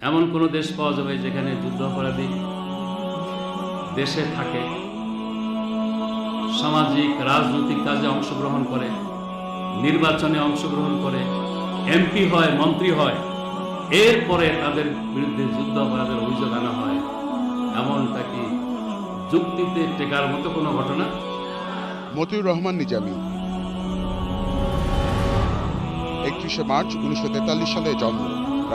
এমন কোনো দেশ পাওয়া যাবে যেখানে যুদ্ধাপরাধী দেশে থাকে, সামাজিক রাজনৈতিক কাজে অংশগ্রহণ করে, নির্বাচনে অংশগ্রহণ করে, এমপি হয়, মন্ত্রী হয়, এরপরে তাদের বিরুদ্ধে যুদ্ধাপরাধের অভিযোগ আনা হয়। এমনটা কি যুক্তিতে টেকার মতো কোনো ঘটনা? মতিউর রহমান নিজামী ৩১শে মার্চ ১৯৪৩ সালে জন্ম।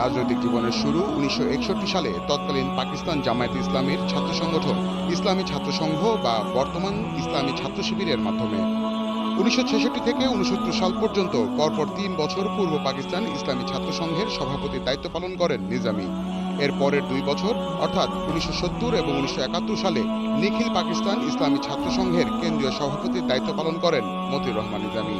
রাজনৈতিক জীবনের শুরু ১৯৬১ সালে তৎকালীন পাকিস্তান জামায়াতে ইসলামীর ছাত্র সংগঠন ইসলামী ছাত্র সংঘ বা বর্তমান ইসলামী ছাত্র শিবিরের মাধ্যমে। ১৯৬৬ থেকে ৬৯ সাল পর্যন্ত পরপর ৩ বছর পূর্ব পাকিস্তান ইসলামী ছাত্র সংঘের সভাপতির দায়িত্ব পালন করেন নিজামী। এর পরের ২ বছর অর্থাৎ ১৯৭০ এবং ১৯৭১ সালে নিখিল পাকিস্তান ইসলামী ছাত্র সংঘের কেন্দ্রীয় সভাপতির দায়িত্ব পালন করেন মতিউর রহমান নিজামী।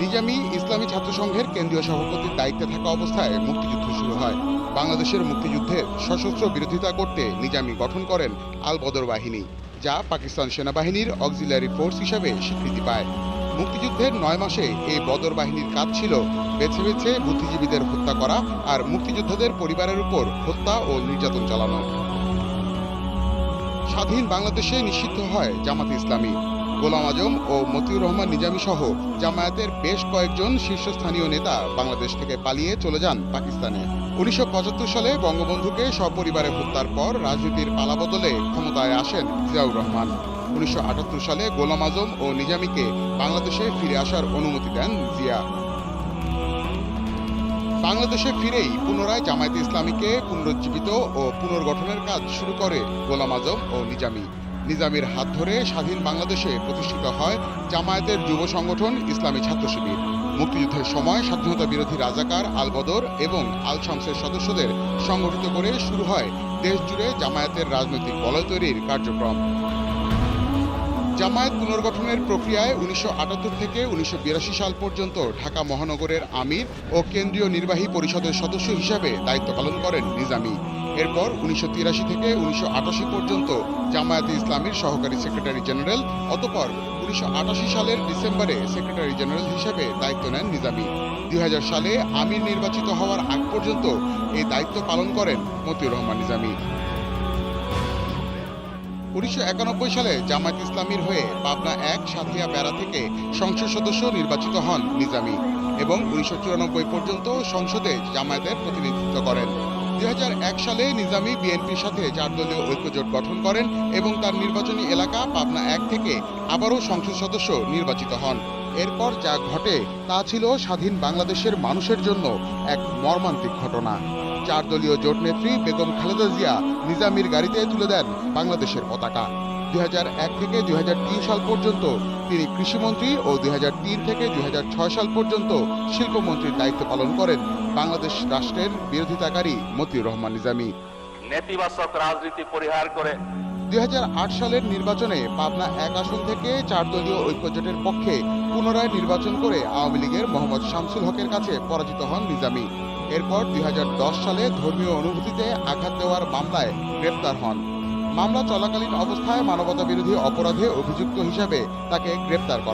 নিজামী ইসলামী ছাত্র সংঘের কেন্দ্রীয় সভাপতির দায়িত্বে থাকা অবস্থায় মুক্তিযুদ্ধ শুরু হয়। বাংলাদেশের মুক্তিযুদ্ধের সশস্ত্র বিরোধিতা করতে নিজামী গঠন করেন আল বদর বাহিনী, যা পাকিস্তান সেনাবাহিনীর অক্সিলারি ফোর্স হিসাবে স্বীকৃতি পায়। মুক্তিযুদ্ধের ৯ মাসে এই বদর বাহিনীর কাজ ছিল বেছে বেছে বুদ্ধিজীবীদের হত্যা করা আর মুক্তিযোদ্ধাদের পরিবারের উপর হত্যা ও নির্যাতন চালানো। স্বাধীন বাংলাদেশে নিষিদ্ধ হয় জামাতে ইসলামী। গোলাম আজম ও মতিউর রহমান নিজামী সহ জামায়াতের বেশ কয়েকজন শীর্ষস্থানীয় নেতা বাংলাদেশ থেকে পালিয়ে চলে যান পাকিস্তানে। ১৯৭৫ সালে বঙ্গবন্ধুকে সপরিবারে হত্যার পর রাজনীতির পালাবদলে ক্ষমতায় আসেন জিয়াউর রহমান। ১৯৭৮ সালে গোলাম আজম ও নিজামীকে বাংলাদেশে ফিরে আসার অনুমতি দেন জিয়া। বাংলাদেশে ফিরেই পুনরায় জামায়াতে ইসলামীকে পুনরুজ্জীবিত ও পুনর্গঠনের কাজ শুরু করে গোলাম আজম ও নিজামী। নিজামীর হাত ধরে স্বাধীন বাংলাদেশে প্রতিষ্ঠিত হয় জামায়াতের যুব সংগঠন ইসলামী ছাত্র শিবির। মুক্তিযুদ্ধের সময় স্বাধীনতা বিরোধী রাজাকার আল বদর এবং আল শামসের সদস্যদের সংগঠিত করে শুরু হয় দেশজুড়ে জামায়াতের রাজনৈতিক বলয় তৈরির কার্যক্রম। জামায়াত পুনর্গঠনের প্রক্রিয়ায় ১৯৭৮ থেকে ১৯৮২ সাল পর্যন্ত ঢাকা মহানগরের আমির ও কেন্দ্রীয় নির্বাহী পরিষদের সদস্য হিসাবে দায়িত্ব পালন করেন নিজামী। এরপর ১৯৮৩ থেকে ১৯৮৮ পর্যন্ত জামায়াতে ইসলামীর সহকারী সেক্রেটারি জেনারেল, অতঃপর ১৯৮৮ সালের ডিসেম্বরে সেক্রেটারি জেনারেল হিসেবে দায়িত্ব নেন নিজামী। ২০০০ সালে আমির নির্বাচিত হওয়ার আগ পর্যন্ত এই দায়িত্ব পালন করেন মতিউর রহমান নিজামী। ১৯৯১ সালে জামায়াত ইসলামীর হয়ে পাবনা ১ সাঁথিয়া বেড়া থেকে সংসদ সদস্য নির্বাচিত হন নিজামী এবং ১৯৯৪ পর্যন্ত সংসদে জামায়াতের প্রতিনিধিত্ব করেন। ২০০১ সালে নিজামী বিএনপির সাথে ৪ দলীয় ঐক্যজোট গঠন করেন এবং তার নির্বাচনী এলাকা পাবনা ১ থেকে আবারও সংসদ সদস্য নির্বাচিত হন। এরপর যা ঘটে তা ছিল স্বাধীন বাংলাদেশের মানুষের জন্য এক মর্মান্তিক ঘটনা। ৪ দলীয় জোট নেত্রী বেগম খালেদা জিয়া নিজামীর গাড়িতে তুলে দেন বাংলাদেশের পতাকা। ২০০১ থেকে ২০০৩ সাল পর্যন্ত তিনি কৃষিমন্ত্রী ও ২০০৩ থেকে ২০০৬ সাল পর্যন্ত শিল্পমন্ত্রীর দায়িত্ব পালন করেন বাংলাদেশ রাষ্ট্রের বিরোধিতাকারী মতিউর রহমান নিজামী। নেতিবাচক রাজনীতি পরিহার করে ২০০৮ সালের নির্বাচনে পাবনা ১ আসন থেকে ৪ দলীয় ঐক্যজোটের পক্ষে পুনরায় নির্বাচন করে আওয়ামী লীগের মোহাম্মদ শামসুল হকের কাছে পরাজিত হন নিজামী। এরপর ২০১০ সালে ধর্মীয় অনুভূতিতে আঘাত দেওয়ার মামলায় গ্রেপ্তার হন। মামলা চলাকালীন অবস্থায় মানবতাবিরোধী অপরাধে অভিযুক্ত হিসাবে তাকে গ্রেপ্তার করা